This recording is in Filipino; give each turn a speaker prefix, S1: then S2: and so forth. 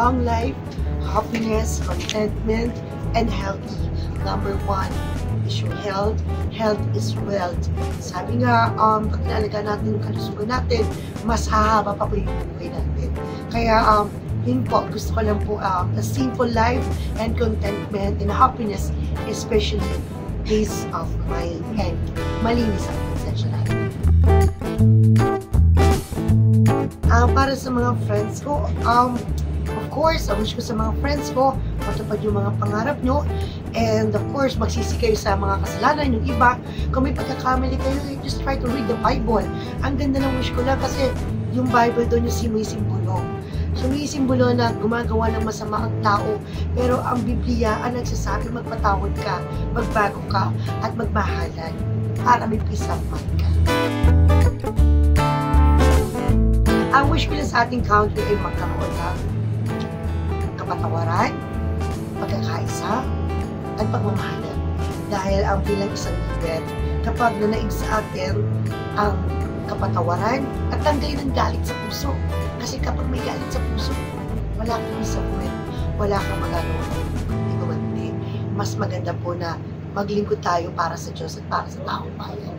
S1: long life, happiness, contentment, and healthy. Number 1 is your health. Health is wealth. Sabi nga, pag inalaga natin yung kalusugan natin, mas hahaba pa po yung buhay natin. Kaya, yun po, gusto ko lang po a simple life and contentment and happiness, especially peace of mind and malinis ang konsensya natin. Para sa mga friends ko, of course, I wish ko sa mga friends ko, matupad yung mga pangarap nyo, and of course, magsisi kayo sa mga kasalanan yung iba. Kung may pagkakamali kayo, just try to read the Bible. Ang ganda ng wish ko lang kasi yung Bible doon yung sumisimbolo. Sumisimbolo na gumagawa ng masama ang tao, pero ang Biblia ang nagsasabi magpatawad ka, magbago ka, at magmahalan para may peace of mind ka. Ang wish ko lang sa ating country ay magkaroon ng kapatawaran, pagkakaisa, at pagmamahalan. Dahil ang bilang isang leader, kapag nanaig sa atin ang kapatawaran at tanggalin ang galit sa puso. Kasi kapag may galit sa puso, wala kang isang buwan, wala kang magagawa. Hindi. Mas maganda po na maglingkod tayo para sa Diyos at para sa taong bayan.